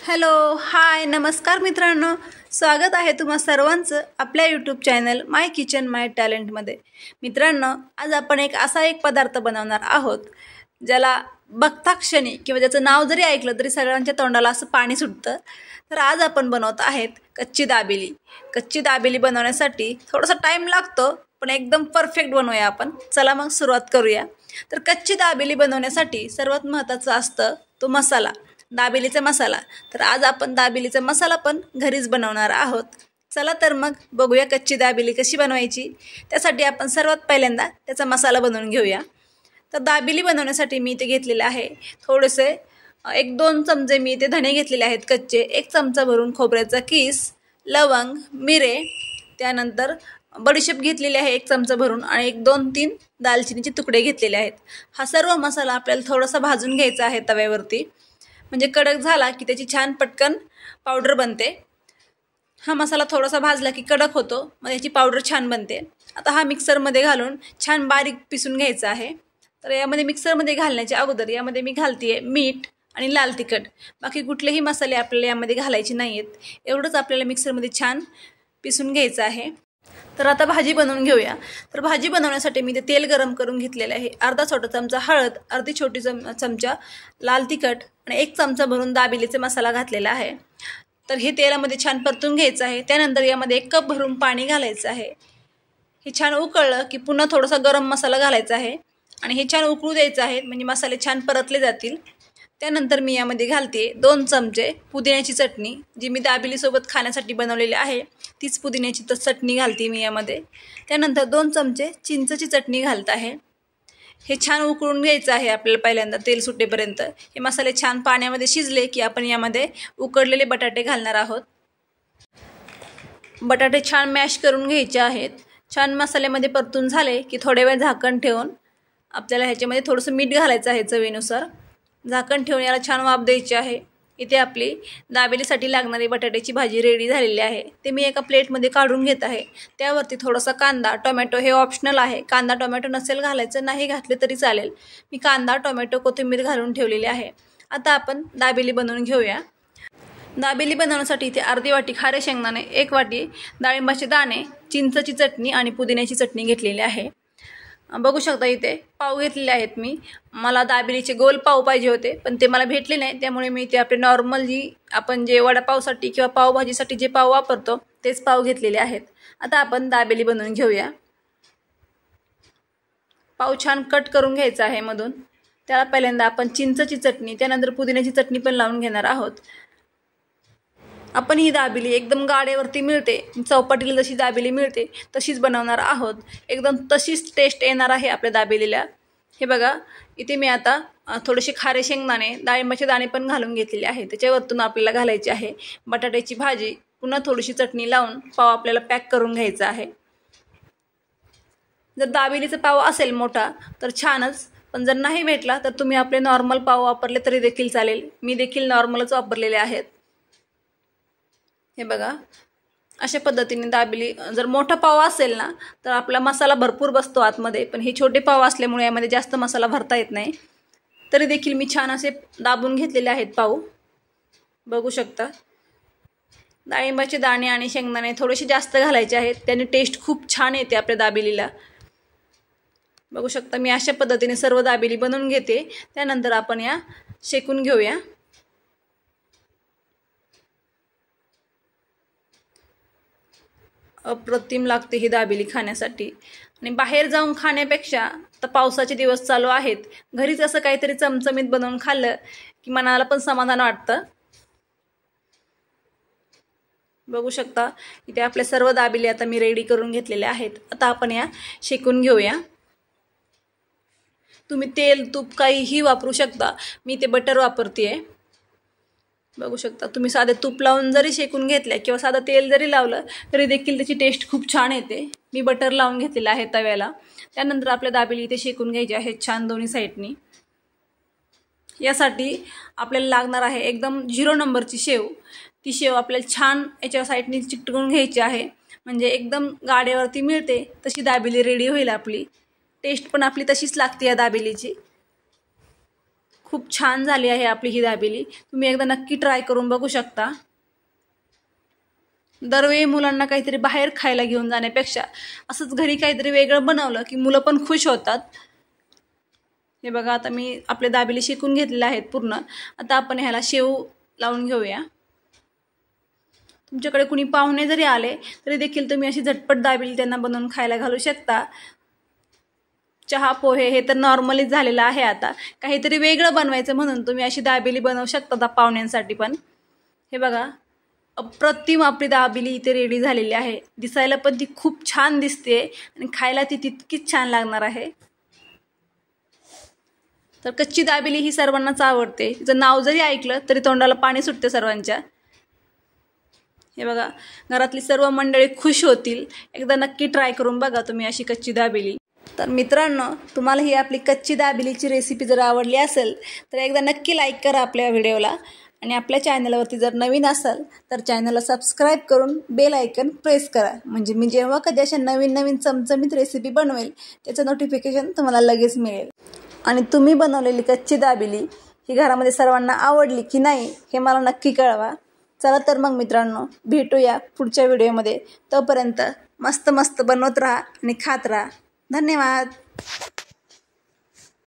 Hello hi नमस्कार मित्रांनो, स्वागत आहे तुम्हा सर्वांचं आपल्या यूट्यूब चॅनल माय किचन माय टॅलेंटमध्ये। मित्रांनो, आज आपण असा एक पदार्थ बनवणार आहोत ज्याला बघता क्षणी किंवा ज्याचं नाव जरी ऐकलं तरी सगळ्यांच्या तोंडाला असं पाणी सुटतं। तर आज आपण बनवत आहेत कच्ची दाबेली। कच्ची दाबेली बनवण्यासाठी थोडासा टाइम लागतो, पण एकदम परफेक्ट बनवूया आपण। चला मग सुरुवात करूया। तर कच्ची दाबेली बनवण्यासाठी सर्वात महत्त्वाचं असतं तो मसाला, दाबेलीचा मसाला। तर आज आपण दाबेलीचा मसाला पण घरीच बनवणार आहोत। चला तर मग बघूया कच्ची दाबेली कशी बनवायची। त्यासाठी आपण सर्वात पहिल्यांदा त्याचा मसाला बनवून घेऊया। तर दाबेली बनवण्यासाठी मी इथे घेतलेले आहे थोडेसे 1-2 चमचे मी इथे धणे घेतलेले आहेत कच्चे, 1 चमचा भरून खोबऱ्याचा किस, लवंग, मिरे, त्यानंतर बडीशेप घेतलेली आहे 1 चमचा भरून आणि 1-2-3 दालचिनीचे तुकडे घेतलेले आहेत। हा सर्व मसाला आपल्याला थोडासा भाजून घ्यायचा आहे तव्यावरती, म्हणजे कडक झाला की त्याची छान पटकन पावडर बनते। हा मसाला थोडासा भाजला की कडक होतो, मग याची पावडर छान बनते। आता हा मिक्सरमध्ये घालून छान बारीक पिसून घ्यायचा आहे। तर यामध्ये मिक्सरमध्ये घालण्याच्या अगोदर यामध्ये मी घालते मीठ आणि लाल तिखट, बाकी कुठलेही मसाले आपल्याला यामध्ये घालायचे नाहीत। एवढंच आपल्याला मिक्सरमध्ये छान पिसून घ्यायचं आहे। तर आता भाजी बनवून घेऊया। तर भाजी बनवण्यासाठी मी ते तेल गरम करून घेतलेले आहे। अर्धा छोटा चमचा हळद, अर्धी छोटी चमचा लाल तिखट आणि 1 चमचा भरून दाबेलीचा मसाला घातलेला आहे। तर हे तेलामध्ये छान परतून घ्यायचं आहे। त्यानंतर यामध्ये 1 कप भरून पाणी घालायचं आहे। हे छान उकळलं की पुन्हा थोडासा गरम मसाला घालायचा आहे आणि हे छान उकळू द्यायचं आहे, म्हणजे मसाले छान परतले जातील। त्यानंतर मी यामध्ये घालते 2 चमचे पुदिन्याची चटणी, जी मी दाबेलीसोबत खाण्यासाठी बनवलेली आहे तीच पुदिन्याची चटणी घालते मी यामध्ये। त्यानंतर 2 चमचे चिंचची चटणी घालत आहे। हे छान उकळून घ्यायचं आहे आपल्याला पहिल्यांदा तेल सुटेपर्यंत। हे मसाले छान पाण्यामध्ये शिजले की आपण यामध्ये उकडलेले बटाटे घालणार आहोत। बटाटे छान मॅश करून घ्यायचे आहेत। छान मसाल्यामध्ये परतून झाले की थोडे वेळ झाकण ठेवून आपल्याला ह्याच्यामध्ये थोडंसं मीठ घालायचं आहे चवीनुसार। झाकण ठेवून याला छान वाफ द्यायची आहे। इथे आपली दाबेलीसाठी लागणारी बटाट्याची भाजी रेडी झालेली आहे। ते मी एका प्लेटमध्ये काढून घेत आहे। त्यावरती थोडासा कांदा, टोमॅटो, हे ऑप्शनल आहे, कांदा टोमॅटो नसेल घालायचं नाही घातले तरी चालेल। मी कांदा, टोमॅटो, कोथिंबीर घालून ठेवलेली आहे। आता आपण दाबेली बनवून घेऊया। दाबेली बनवण्यासाठी इथे अर्धी वाटी खारे शेंगदाणे, 1 वाटी डाळिंबाचे दाणे, चिंचची चटणी आणि पुदिन्याची चटणी घेतलेली आहे। बघू शकता इथे पाव घेतलेले आहेत मी। मला दाबेलीचे गोल पाव पाहिजे होते, पण ते मला भेटले नाही, त्यामुळे मी इथे आपले नॉर्मल आपण जे वडापावसाठी किंवा पावभाजीसाठी जे पाव वापरतो तेच पाव घेतलेले आहेत। आता आपण दाबेली बनवून घेऊया। पाव छान कट करून घ्यायचा आहे मधून। त्याला पहिल्यांदा आपण चिंचची चटणी, त्यानंतर पुदिन्याची चटणी पण लावून घेणार आहोत। आपण ही दाबेली एकदम गाड्यावरती मिळते, चौपाटीला जशी दाबेली मिळते तशीच बनवणार आहोत। एकदम तशीच टेस्ट येणार आहे आपल्या दाबेलीला। हे बघा, इथे मी आता थोडेसे खारे शेंगदाणे, डाळिंबाचे दाणे पण घालून घेतलेले आहे। त्याच्यावरतून आपल्याला घालायची आहे बटाट्याची भाजी, पुन्हा थोडीशी चटणी लावून पाव आपल्याला पॅक करून घ्यायचा आहे। जर दाबेलीचा पाव असेल मोठा तर छानच, पण जर नाही भेटला तर तुम्ही आपले नॉर्मल पाव वापरले तरी देखील चालेल। मी देखील नॉर्मलच वापरलेले आहेत। हे बघा, अशा पद्धतीने दाबेली, जर मोठा पाव असेल ना तर आपला मसाला भरपूर बसतो आतमध्ये, पण हे छोटे पाव असल्यामुळे यामध्ये जास्त मसाला भरता येत नाही। तरी देखील मी छान असे दाबून घेतलेले आहेत पाव। बघू शकता, डाळिंबाचे दाणे आणि शेंगदाणे थोडेसे जास्त घालायचे आहेत, त्याने टेस्ट खूप छान येते आपल्या दाबेलीला। बघू शकता, मी अशा पद्धतीने सर्व दाबेली बनवून घेते। त्यानंतर आपण या शेकून घेऊया। अप्रतिम लागते ही दाबेली खाण्यासाठी, आणि बाहेर जाऊन खाण्यापेक्षा तर पावसाचे दिवस चालू आहेत, घरीच असं काहीतरी चमचमीत बनवून खाल्लं की मनाला पण समाधान वाटतं। बघू शकता, इथे आपल्या सर्व दाबेली आता मी रेडी करून घेतलेल्या आहेत। आता आपण या शेकून घेऊया। तुम्ही तेल, तूप काहीही वापरू शकता, मी ते बटर वापरते। बघू शकता, तुम्ही साधे तूप लावून जरी शेकून घेतल्या किंवा साधं तेल जरी लावलं तरी देखील त्याची टेस्ट खूप छान येते। मी बटर लावून घेतलेलं आहे तव्याला। त्यानंतर आपल्या दाबेली इथे शेकून घ्यायची आहे छान दोन्ही साईडनी। यासाठी आपल्याला लागणार आहे एकदम 0 नंबरची शेव। ती शेव आपल्याला छान याच्या साईडनी चिकटवून घ्यायची आहे, म्हणजे एकदम गाड्यावरती मिळते तशी दाबेली रेडी होईल आपली। टेस्ट पण आपली तशीच लागते या दाबेलीची। खूप छान झाली आहे आपली ही दाबेली। तुम्ही एकदा नक्की ट्राय करून बघू शकता। दरवेळी मुलांना काहीतरी बाहेर खायला घेऊन जाण्यापेक्षा असंच घरी काहीतरी वेगळं बनवलं की मुलं पण खुश होतात। हे बघा, आता मी आपले दाबेली शेकून घेतलेले आहेत पूर्ण। आता आपण ह्याला शेव लावून घेऊया। तुमच्याकडे कुणी पाहुणे जरी आले तरी देखील तुम्ही अशी झटपट दाबेली त्यांना बनवून खायला घालू शकता। चहा पोहे हे तर नॉर्मली झालेलं आहे, आता काहीतरी वेगळं बनवायचं म्हणून तुम्ही अशी दाबेली बनवू शकता पाहुण्यांसाठी पण। हे बघा, अप्रतिम आपली दाबेली इथे रेडी झालेली आहे। दिसायला पण ती खूप छान दिसते आणि खायला ती तितकीच छान लागणार आहे। तर कच्ची दाबेली ही सर्वांनाच आवडते। तिचं नाव जरी ऐकलं तरी तोंडाला पाणी सुटते सर्वांच्या। हे बघा, घरातली सर्व मंडळी खुश होतील। एकदा नक्की ट्राय करून बघा तुम्ही अशी कच्ची दाबेली। तर मित्रांनो, तुम्हाला ही आपली कच्ची दाबेलीची रेसिपी जर आवडली असेल तर एकदा नक्की लाईक करा आपल्या व्हिडिओला, आणि आपल्या चॅनलवरती जर नवीन असाल तर चॅनलला सबस्क्राईब करून बेल आयकन प्रेस करा, म्हणजे मी जेव्हा कधी अशा नवीन चमचमीत रेसिपी बनवेल त्याचं नोटिफिकेशन तुम्हाला लगेच मिळेल। आणि तुम्ही बनवलेली कच्ची दाबेली ही घरामध्ये सर्वांना आवडली की नाही हे मला नक्की कळवा। चला तर मग मित्रांनो, भेटूया पुढच्या व्हिडिओमध्ये। तोपर्यंत मस्त बनवत राहा आणि खात राहा। धन्यवाद।